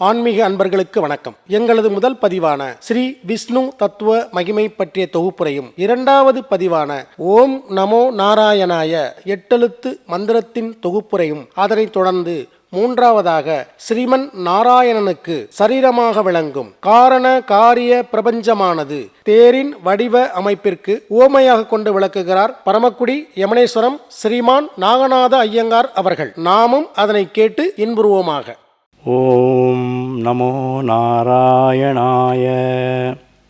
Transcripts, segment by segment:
ஆன்மீக அன்பர்களுக்கு வணக்கம். எங்களது முதல் பதிவான ஸ்ரீ விஷ்ணு தத்துவ மகிமை பற்றிய தொகுப்புரையும், இரண்டாவது பதிவான ஓம் நமோ நாராயணாய எட்டெழுத்து மந்திரத்தின் தொகுப்புரையும், அதனைத் தொடர்ந்து மூன்றாவதாக ஸ்ரீமன் நாராயணனுக்கு சரீரமாக விளங்கும் காரண காரிய பிரபஞ்சமானது தேரின் வடிவ அமைப்பிற்கு உவமையாக கொண்டு விளக்குகிறார் பரமக்குடி யமனேஸ்வரம் ஸ்ரீமான் நாகநாத ஐயங்கார் அவர்கள். நாமும் அதனை கேட்டு இன்புறுவோமாக. ஓம் நமோ நாராயணாய.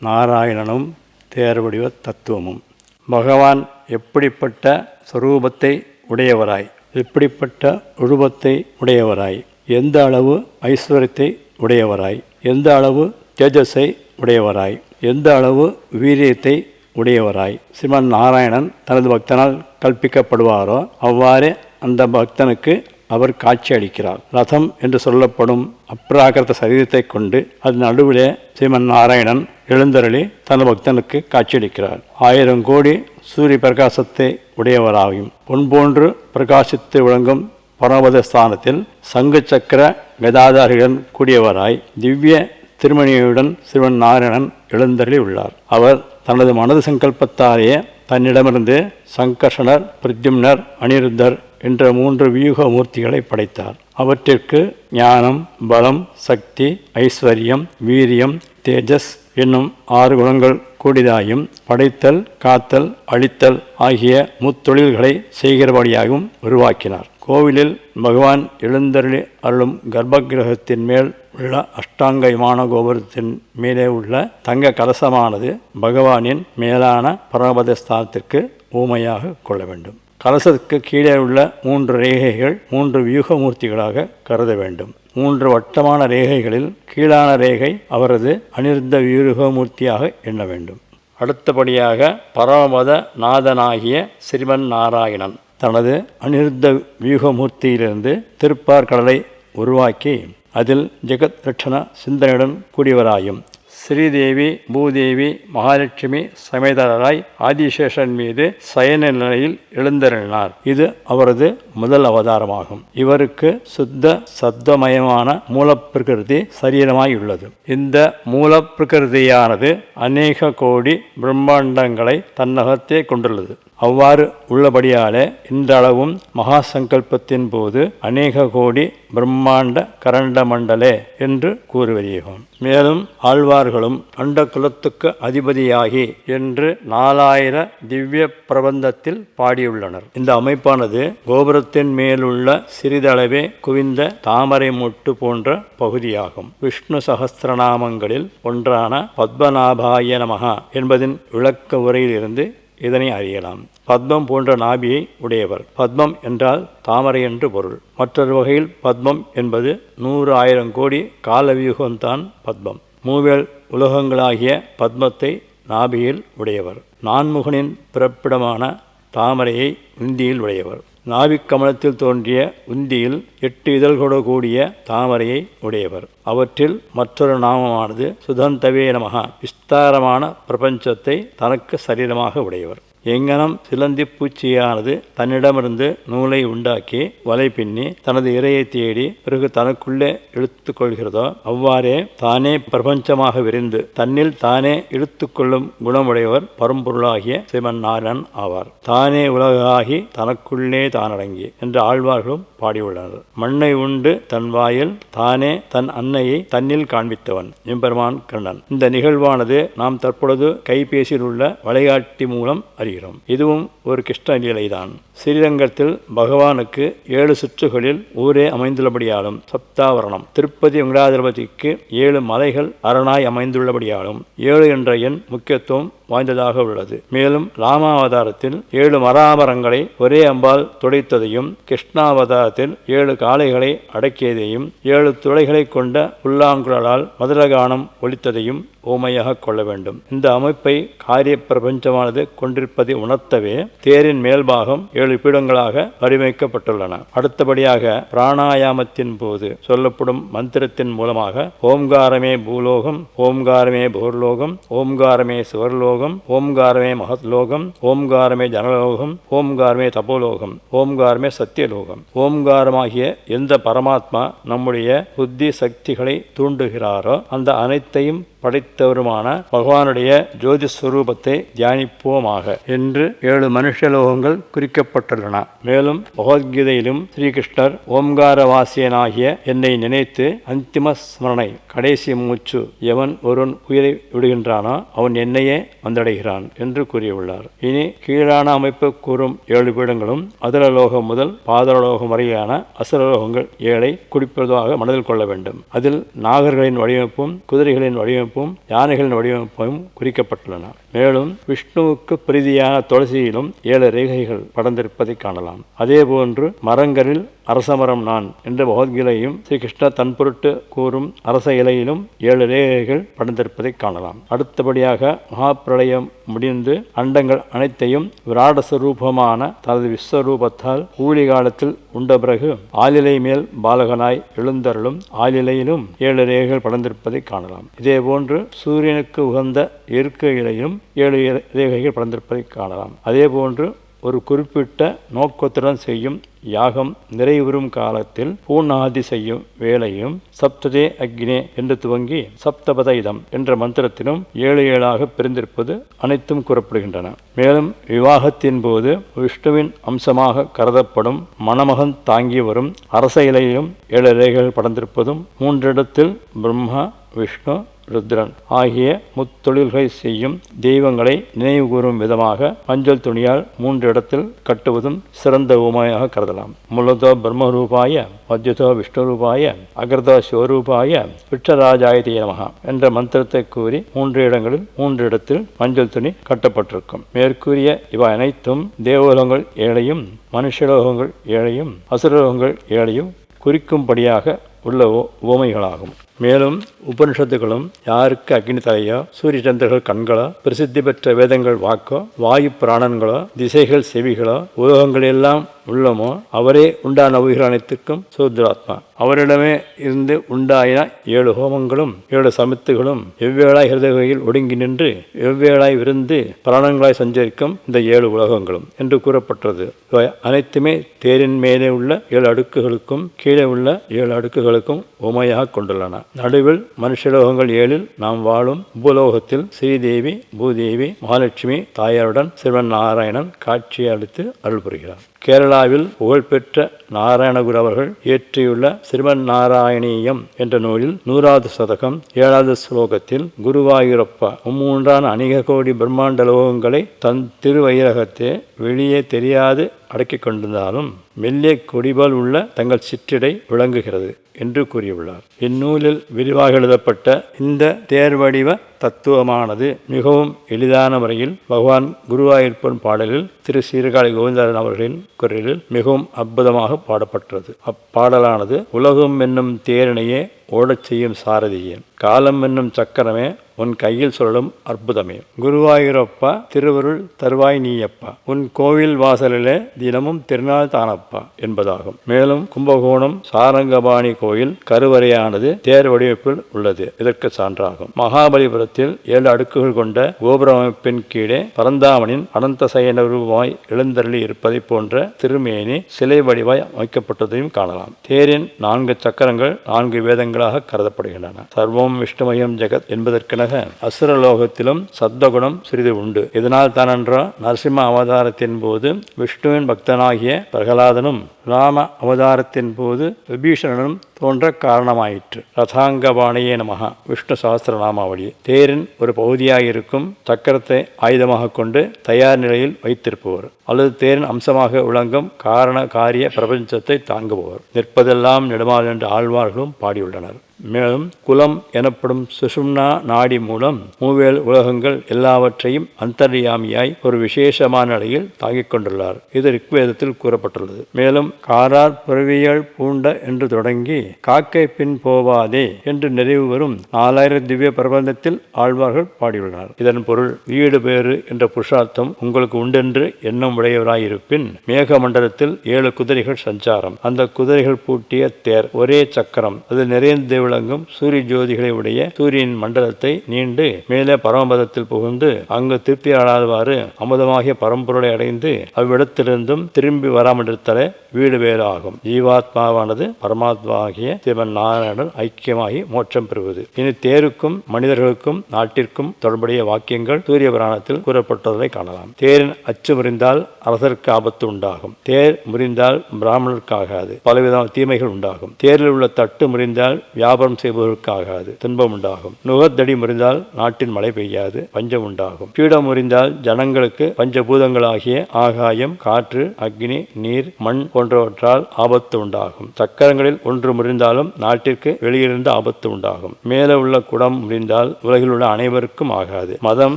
நாராயணனும் தேர்வடிவ தத்துவமும். பகவான் எப்படிப்பட்ட சொரூபத்தை உடையவராய், எப்படிப்பட்ட உருவத்தை உடையவராய், எந்த அளவு ஐஸ்வர்யத்தை உடையவராய், எந்த அளவு தேஜஸை உடையவராய், எந்த அளவு வீரியத்தை உடையவராய் ஸ்ரீமன் நாராயணன் தனது பக்தனால் கற்பிக்கப்படுவாரோ அவ்வாறே அந்த பக்தனுக்கு அவர் காட்சி அளிக்கிறார். ரதம் என்று சொல்லப்படும் அப்ராகிருத சரீரத்தை கொண்டு அது நடுவிலே ஸ்ரீமன் நாராயணன் எழுந்தருளி தனது பக்தனுக்கு காட்சியளிக்கிறார். 1000 கோடி சூரிய பிரகாசத்தை உடையவராகும் பொன்போன்று பிரகாசித்து விளங்கும் பரமபத ஸ்தானத்தில் சங்கு சக்கர கதாதாரியுடன் கூடியவராய் திவ்ய திருமணியுடன் ஸ்ரீமன் நாராயணன் எழுந்தருளி உள்ளார். அவர் தனது மனது சங்கல்பத்தாலேயே தன்னிடமிருந்து சங்கர்ஷணர், பிரத்யும்னர், அனிருத்தர் என்ற 3 வியூக மூர்த்திகளை படைத்தார். அவற்றிற்கு ஞானம், பலம், சக்தி, ஐஸ்வர்யம், வீரியம், தேஜஸ் என்னும் 6 குணங்கள் கூடியதாயும் படைத்தல், காத்தல், அழித்தல் ஆகிய முத்தொழில்களை செய்கிறபடியாகவும் உருவாக்கினார். கோவிலில் பகவான் எழுந்தருளி அருளும் கர்ப்பகிரகத்தின் மேல் உள்ள அஷ்டாங்க விமான கோபுரத்தின் மேலே உள்ள தங்க கலசமானது பகவானின் மேலான பரமபத ஸ்தானத்திற்கு ஊமையாக கொள்ள வேண்டும். கலசத்துக்கு கீழே உள்ள 3 ரேகைகள் 3 வியூகமூர்த்திகளாக கருத வேண்டும். 3 வட்டமான ரேகைகளில் கீழான ரேகை அவரது அனிருத்த வியூகமூர்த்தியாக எண்ண வேண்டும். அடுத்தபடியாக பரமபத நாதனாகிய ஸ்ரீமன் நாராயணன் தனது அனிருத்த வியூகமூர்த்தியிலிருந்து திருப்பார் கடலை உருவாக்கி அதில் ஜெகத் ரட்சண சிந்தனையுடன் கூடியவராயும் ஸ்ரீதேவி, பூதேவி, மகாலட்சுமி சமேதராய் ஆதிசேஷன் மீது சயன நிலையில் எழுந்தருளினார். இது அவரது முதல் அவதாரமாகும். இவருக்கு சுத்த சத்வமயமான மூலப்பிரகிருதி சரீரமாய் உள்ளது. இந்த மூலப்பிரகிருதியானது அநேக கோடி பிரம்மாண்டங்களை தன்னகத்தே கொண்டுள்ளது. அவ்வாறு உள்ளபடியாலே இந்த அளவும் மகா சங்கல்பத்தின் போது அநேக கோடி பிரம்மாண்ட கரண்ட மண்டலே என்று கூறுவதேகும். மேலும் ஆழ்வார்களும் அண்ட குலத்துக்கு அதிபதியாகி என்று 4000 திவ்ய பிரபந்தத்தில் பாடியுள்ளனர். இந்த அமைப்பானது கோபுரத்தின் மேலுள்ள சிறிதளவே குவிந்த தாமரை மொட்டு போன்ற பகுதியாகும். விஷ்ணு சகஸ்திரநாமங்களில் ஒன்றான பத்மநாபாய நமஹ என்பதின் விளக்க உரையிலிருந்து இதனை அறியலாம். பத்மம் போன்ற நாபியை உடையவர். பத்மம் என்றால் தாமரை என்று பொருள். மற்றொரு வகையில் பத்மம் என்பது 100,000 கோடி காலவியூகம்தான் பத்மம். மூவேல் உலகங்களாகிய பத்மத்தை நாபியில் உடையவர். நான்முகனின் பிறப்பிடமான தாமரையை உந்தியில் உடையவர். நாபிக்கமலத்தில் தோன்றிய உந்தியில் 8 இதழ்களோடு கூடிய தாமரையை உடையவர். அவற்றில் மற்றொரு நாமமானது சுதந்தவே நமஹ, விஸ்தாரமான பிரபஞ்சத்தை தனக்கு சரீரமாக உடையவர். எங்கனம் சிலந்தி பூச்சியானது தன்னிடமிருந்து நூலை உண்டாக்கி வலை பின்னி தனது இரையை தேடி பிறகு தனக்குள்ளே இழுத்து கொள்கிறதோ அவ்வாறே தானே பிரபஞ்சமாக விரிந்து தன்னில் தானே இழுத்து கொள்ளும் குணமுடையவர் பரம்பொருளாகிய ஸ்ரீமன் நாராயணன் ஆவார். தானே உலகாகி தனக்குள்ளே தானடங்கி என்று ஆழ்வார்களும் பாடியுள்ளனர். மண்ணை உண்டு தன் வாயில் தானே தன் அன்னையை தன்னில் காண்பித்தவன் எம்பெருமான் கண்ணன். இந்த நிகழ்வானது நாம் தற்பொழுது கைபேசியில் உள்ள வளைகாட்டி மூலம் அறிகிறோம். இதுவும் ஒரு கிருஷ்ண லீலைதான். ஸ்ரீரங்கத்தில் பகவானுக்கு 7 சுற்றுகளில் ஊரே அமைந்துள்ளபடியாலும் சப்தாவரணம், திருப்பதி வெங்கடாதிபதிக்கு 7 மலைகள் அரணாய் அமைந்துள்ளபடியாலும் 7 என்ற எண் முக்கியத்துவம் வாய்ந்ததாக உள்ளது. மேலும் ராமாவதாரத்தில் 7 மராமரங்களை ஒரே அம்பால் துடைத்ததையும், கிருஷ்ணாவதாரத்தில் 7 காளைகளை அடக்கியதையும், 7 துளைகளை கொண்ட புல்லாங்குழலால் மதுரகானம் ஒலித்ததையும் ஓமையாக கொள்ள வேண்டும். இந்த அமைப்பை காரிய பிரபஞ்சமானது கொண்டிருப்பதை உணர்த்தவே தேரின் மேல்பாகம் 7 பீடங்களாக வடிவமைக்கப்பட்டுள்ளன. அடுத்தபடியாக பிராணாயாமத்தின் போது சொல்லப்படும் மந்திரத்தின் மூலமாக ஓம்காரமே பூலோகம், ஓம்காரமே போர்லோகம், ஓம்காரமே சுவர்லோகம், பிரம்மலோகம், ஓம்காரமே மகத்லோகம், ஓம்காரமே ஜனலோகம், ஓம்காரமே தபோலோகம், ஓம்காரமே சத்தியலோகம். ஓம்காரமாகிய எந்த பரமாத்மா நம்முடைய புத்தி சக்திகளை தூண்டுகிறாரோ அந்த அனைத்தையும் படைத்தவருமான பகவானுடைய ஜோதி ஸ்வரூபத்தை தியானிப்போமாக என்று 7 மனுஷலோகங்கள் குறிக்கப்பட்டுள்ளன. மேலும் பகவத்கீதையிலும் ஸ்ரீகிருஷ்ணர் ஓம்காரவாசியனாகிய என்னை நினைத்து அந்திம ஸ்மரணை கடைசி மூச்சு எவன் ஒருவன் உயிரை விடுகின்றானோ அவன் என்னையே வந்தடைகிறான் என்று கூறியுள்ளார். இனி கீழான அமைப்பு கூறும் 7 பீடங்களும் அதரலோகம் முதல் பாதரலோகம் வரையான அசுரலோகங்கள் 7 குறிப்பதாக மனதில் கொள்ள வேண்டும். அதில் நாகர்களின் வடிவமைப்பும் குதிரைகளின் வடிவமைப்பும் யானைகளின் வடிவமைப்பும் குறிக்கப்பட்டுள்ளன. மேலும் விஷ்ணுவுக்கு பிரீதியான துளசியிலும் 7 ரேகைகள் படர்ந்திருப்பதை காணலாம். அதேபோன்று மரங்களில் அரசமரம் நான் என்ற பகவத்கீதையும் ஸ்ரீகிருஷ்ணர் தன் பொருட்டு கூறும் அரச இலையிலும் 7 ரேகைகள் படர்ந்திருப்பதை காணலாம். அடுத்தபடியாக மகாபிரளயம் முடிந்து அண்டங்கள் அனைத்தையும் விராடஸ்வரூபமான தனது விஸ்வரூபத்தால் ஊழி காலத்தில் உண்ட பிறகு ஆலிலை மேல் பாலகனாய் எழுந்தருளும் ஆலிலையிலும் 7 ரேகைகள் படர்ந்திருப்பதை காணலாம். இதேபோன்று சூரியனுக்கு உகந்த இருக்கை இலையிலும் 7 ரேகைகள் படர்ந்திருப்பதை காணலாம். அதேபோன்று ஒரு குறிப்பிட்ட நோக்கத்துடன் செய்யும் யாகம் நிறைவுறும் காலத்தில் பூர்ணாதி செய்யும் வேளையும் சப்ததே அக்னே என்று துவங்கி சப்தபத இதம் என்ற மந்திரத்திலும் 7 பிரிந்திருப்பது அனைத்தும் கூறப்படுகின்றன. மேலும் விவாகத்தின் போது விஷ்ணுவின் அம்சமாக கருதப்படும் மணமகன் தாங்கி வரும் அரச இலையிலும் 7 ரேகைகள் படர்ந்திருப்பதும் 3 இடத்தில் பிரம்மா விஷ்ணு ருத்ரன் ஆகிய முத்தொழில்களை செய்யும் தெய்வங்களை நினைவு கூறும் விதமாக மஞ்சள் துணியால் 3 இடத்தில் கட்டுவதும் சிறந்த உமையாக கருதலாம். மூலதோ பிரம்மரூபாய, மத்யதோ விஷ்ணுரூபாய, அகிருதோ சிவரூபாய, விட்டராஜாயதே நமஹ என்ற மந்திரத்தை கூறி 3 இடங்களில் 3 இடத்தில் மஞ்சள் துணி கட்டப்பட்டிருக்கும். மேற்கூறிய இவை அனைத்தும் தேவலோகங்கள் 7 மனுஷலோகங்கள் 7 அசுரலோகங்கள் 7 குறிக்கும்படியாக உள்ள உவமைகளாகும். மேலும் உபனிஷத்துகளும் யாருக்கு அக்னி தலையோ, சூரிய சந்திரர்கள் கண்களோ, பிரசித்தி பெற்ற வேதங்கள் வாக்கோ, வாயு பிராணன்களோ, திசைகள் செவிகளோ, உலகங்கள் எல்லாம் உள்ளமோ அவரே உண்டான உயிர்கள் அனைத்துக்கும் சூத்ராத்மா. அவரிடமே இருந்து உண்டாயின 7 ஹோமங்களும் 7 சமித்துகளும் எவ்வேளாய் ஹிருதகையில் ஒடுங்கி நின்று எவ்வேளாய் விருந்து பிராணங்களாய் சஞ்சரிக்கும் இந்த 7 உலகங்களும் என்று கூறப்பட்டது. இவை அனைத்துமே தேரின் மேலே உள்ள 7 அடுக்குகளுக்கும் கீழே உள்ள 7 அடுக்குகளுக்கும் உமையாக கொண்டுள்ளன. நடுவில் மனுஷலோகங்கள் 7 நாம் வாழும் பூலோகத்தில் ஸ்ரீதேவி, பூதேவி, மகாலட்சுமி தாயாருடன் சிவன் நாராயணன் காட்சி அளித்து அருள் புரிகிறார். கேரளாவில் புகழ்பெற்ற நாராயணகுரு அவர்கள் இயற்றியுள்ள சிறுமன் நாராயணீயம் என்ற நூலில் 100வது சதகம் 7வது ஸ்லோகத்தில் குருவாயூரப்பா மும்மூன்றான அநேக கோடி பிரம்மாண்ட லோகங்களை தன் திருவயிரகத்தே வெளியே தெரியாது அடக்கிக் கொண்டிருந்தாலும் மெல்லிய கொடிபால் உள்ள தங்கள் சிற்றிடை விளங்குகிறது என்று கூறியுள்ளார். இந்நூலில் விரிவாக எழுதப்பட்ட இந்த தேர்வடிவ தத்துவமானது மிகவும் எளிதான முறையில் பகவான் குருவாயூரப்பன் பாடலில் திரு சீர்காழி கோவிந்தராஜன் அவர்களின் குரலில் மிகவும் அற்புதமாக பாடப்பட்டது. அப்பாடலானது உலகம் என்னும் தேரினையே ஓடச் செய்யும் சாரதியே, காலம் என்னும் சக்கரமே உன் கையில் சுழலும் அற்புதமே, குருவாயூரப்பா திருவருள் தருவாய் நீயப்பா, உன் கோவில் வாசலிலே தினமும் திருநாள் தானப்பா என்பதாகும். மேலும் கும்பகோணம் சாரங்கபாணி கோயில் கருவறையானது தேர் வடிவமைப்பில் உள்ளது இதற்கு சான்றாகும். மகாபலிபுரத்தில் 7 அடுக்குகள் கொண்ட கோபுர அமைப்பின் கீழே பரந்தாமனின் அனந்த சயன ரூபமாய் எழுந்தருளி இருப்பதை போன்ற திருமேனி சிலை வடிவாய் அமைக்கப்பட்டதையும் காணலாம். தேரின் 4 சக்கரங்கள் 4 வேதங்களாக கருதப்படுகின்றன. சர்வம் விஷ்ணுமயம் ஜெகத் என்பதற்கென அசுரலோகத்திலும் சப்தகுணம் சிறிது உண்டு. இதனால் தானென்றோ நரசிம்ம அவதாரத்தின் போது விஷ்ணுவின் பக்தனாகிய பிரகலாதனும் ராம அவதாரத்தின் போது விபீஷணனும் தோன்ற காரணமாயிற்று. ரதாங்கபாணியே நமஹ விஷ்ணு சஹஸ்ரநாமாவளி. தேரின் ஒரு பகுதியாக இருக்கும் சக்கரத்தை ஆயுதமாக கொண்டு தயார் நிலையில் வைத்திருப்பவர் அல்லது தேரின் அம்சமாக விளங்கும் காரண காரிய பிரபஞ்சத்தை தாங்குபவர். நிற்பதெல்லாம் நெடுமால் என்று ஆழ்வார்களும் பாடியுள்ளனர். மேலும் குலம் எனப்படும் சுஷும்னா நாடி மூலம் மூவேல் உலகங்கள் எல்லாவற்றையும் அந்தர்யாமியாய் ஒரு விசேஷமான நிலையில் தாங்கிக் கொண்டுள்ளார். இது ரிக்வேதத்தில் கூறப்பட்டுள்ளது. மேலும் காரார் பிறவியல் பூண்ட என்று தொடங்கி காக்கை பின் போவாதே என்று நிறைவு வரும் 4000 திவ்ய பிரபந்தத்தில் ஆழ்வார்கள் பாடியுள்ளனர். இதன் பொருள் வீடு பேறு என்ற புருஷார்த்தம் உங்களுக்கு உண்டென்று எண்ணம் உடையவராயிருப்பின் மேக மண்டலத்தில் 7 குதிரைகள் சஞ்சாரம், அந்த குதிரைகள் பூட்டிய தேர், ஒரே சக்கரம், அது நிறைந்த விளங்கும் சூரிய ஜோதிகளை உடைய சூரியன் மண்டலத்தை நீண்டு மேலே பரமபதத்தில் புகுந்து அங்கு திருப்தி அடையாதவாறு அமுதமாகிய பரம்பொருளை அடைந்து அவ்விடத்திலிருந்தும் திரும்பி வராமலிருத்தலே வீடு வேறு ஆகும். ஜீவாத்மாவானது பரமாத்மாகிய சிவன் நாராயணன் ஐக்கியமாகி மோட்சம் பெறுவது. இனி தேருக்கும் மனிதர்களுக்கும் நாட்டிற்கும் தொடர்புடைய வாக்கியங்கள் சூரிய புராணத்தில் கூறப்பட்டதை காணலாம். தேரின் அச்சு முறிந்தால் அரசருக்கு ஆபத்து உண்டாகும். தேர் முறிந்தால் பிராமணருக்கு ஆகாது, பலவிதமான தீமைகள் உண்டாகும். தேரில் உள்ள தட்டு முறிந்தால் வியாபாரம் செய்பவர்களுக்கு ஆகாது, துன்பம் உண்டாகும். நுகத்தடி முறிந்தால் நாட்டின் மழை பெய்யாது, பஞ்சம் உண்டாகும். பீடம் முறிந்தால் ஜனங்களுக்கு பஞ்சபூதங்களாகிய ஆகாயம், காற்று, அக்னி, நீர், மண் போன்றவற்றால் ஆபத்து உண்டாகும். சக்கரங்களில் ஒன்று முறிந்தாலும் நாட்டிற்கு வெளியிலிருந்து ஆபத்து உண்டாகும். மேலே உள்ள குடம் முறிந்தால் உலகில் உள்ள அனைவருக்கும் ஆகாது. மதம்,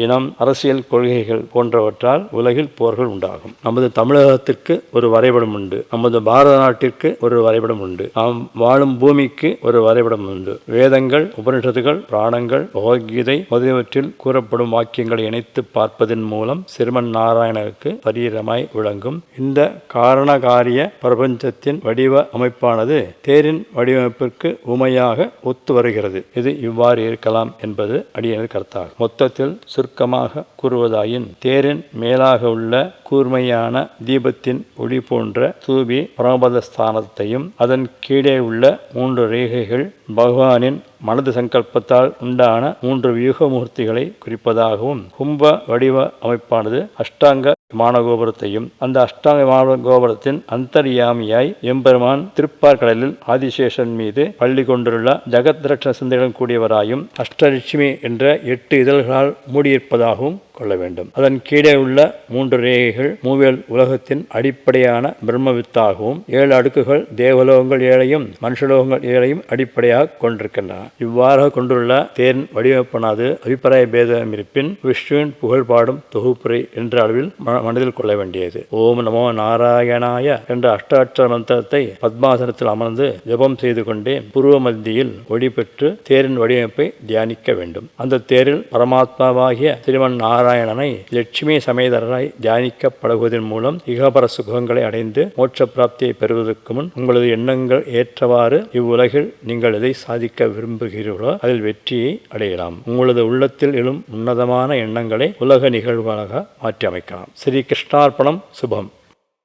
இனம், அரசியல் கொள்கைகள் போன்றவற்றால் உலகில் போர்கள் உண்டாகும். நமது தமிழகத்திற்கு ஒரு வரைபடம் உண்டு. நமது பாரத நாட்டிற்கு ஒரு வரைபடம் உண்டு. நாம் வாழும் பூமிக்கு ஒரு வரைபடம் உண்டு. வேதங்கள், உபனிஷத்துகள், புராணங்கள், பகவத்கீதை முதலியவற்றில் கூறப்படும் வாக்கியங்களை இணைத்து பார்ப்பதன் மூலம் சிறுமன் நாராயணருக்கு பரீரமாய் விளங்கும் இந்த காரணகாரிய பிரபஞ்சத்தின் வடிவ அமைப்பானது தேரின் வடிவமைப்பிற்கு உமையாக ஒத்து வருகிறது. இது இவ்வாறு இருக்கலாம் என்பது அடியனது கருத்தாகும். மொத்தத்தில் சுருக்கமாக கூறுவதாயின் தேரின் மேலாக உள்ள கூர்மையான தீபத்தின் ஒளி போன்ற தூபி பரமபத ஸ்தானத்தையும் அதன் கீழே உள்ள 3 ரேகைகள் பகவானின் மனது சங்கல்பத்தால் உண்டான 3 வியூகமூர்த்திகளை குறிப்பதாகவும் கும்ப வடிவ அமைப்பானது அஷ்டாங்க விமான கோபுரத்தையும் அந்த அஷ்டாங்க விமான கோபுரத்தின் அந்தர்யாமியாய் எம்பெருமான் திருப்பார்கடலில் ஆதிசேஷன் மீது பள்ளி கொண்டுள்ள ஜகத் ரட்சண சிந்தையுடன் கூடியவராயும் அஷ்டலட்சுமி என்ற 8 இதழ்களால் மூடியிருப்பதாகவும் கொள்ள வேண்டும். அதன் கீழே உள்ள 3 ரேகைகள் மூவேல் உலகத்தின் அடிப்படையான பிரம்மவித்தாகவும் 7 அடுக்குகள் தேவலோகங்கள் 7ஐயும் மனுஷலோகங்கள் 7ஐயும் அடிப்படையாக கொண்டிருக்கின்றன. இவ்வாறு கொண்டுள்ள தேரின் வடிவமைப்பானது அபிப்பிராய பேதம் இருப்பின் விஷ்ணுவின் புகழ் பாடும் தொகுப்புரை என்ற அளவில் மனதில் கொள்ள வேண்டியது. ஓம் நமோ நாராயணாய என்ற அஷ்டாட்சர மந்திரத்தை பத்மாசனத்தில் அமர்ந்து ஜபம் செய்து கொண்டே பூர்வ மத்தியில் ஒளி பெற்று தேரின் வடிவமைப்பை தியானிக்க வேண்டும். அந்த தேரில் பரமாத்மாவாகிய திருமன் நாராயணனை லட்சுமி சமேதராய் தியானிக்கப்படுவதன் மூலம் இகபர சுகங்களை அடைந்து மோட்ச பிராப்தியை பெறுவதற்கு முன் உங்களது எண்ணங்கள் ஏற்றவாறு இவ்வுலகில் நீங்கள் எதை சாதிக்க விரும்புகிறீர்களோ அதில் வெற்றியை அடையலாம். உங்களது உள்ளத்தில் எழும் உன்னதமான எண்ணங்களை உலக நிகழ்வுகளாக மாற்றி அமைக்கலாம். ஸ்ரீ கிருஷ்ணார்ப்பணம். சுபம்.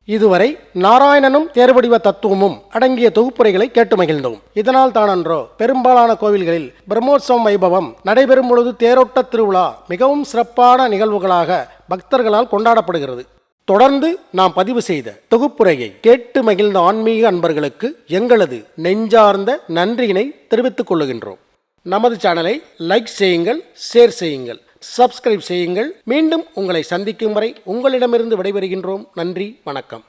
இதுவரை நாராயணனும் தேர்வடிவ தத்துவமும் அடங்கிய தொகுப்புரைகளை கேட்டு மகிழ்ந்தோம். இதனால் தானன்றோ பெரும்பாலான கோவில்களில் பிரம்மோற்சவம் வைபவம் நடைபெறும் பொழுது தேரோட்ட திருவிழா மிகவும் சிறப்பான நிகழ்வுகளாக பக்தர்களால் கொண்டாடப்படுகிறது. தொடர்ந்து நாம் பதிவு செய்த தொகுப்புரையை கேட்டு மகிழ்ந்த ஆன்மீக அன்பர்களுக்கு எங்களது நெஞ்சார்ந்த நன்றியினை தெரிவித்துக் கொள்ளுகின்றோம். நமது சேனலை லைக் செய்யுங்கள், ஷேர் செய்யுங்கள், சப்ஸ்கிரைப் செய்யுங்கள். மீண்டும் உங்களை சந்திக்கும் வரை உங்களிடமிருந்து விடைபெறுகின்றோம். நன்றி, வணக்கம்.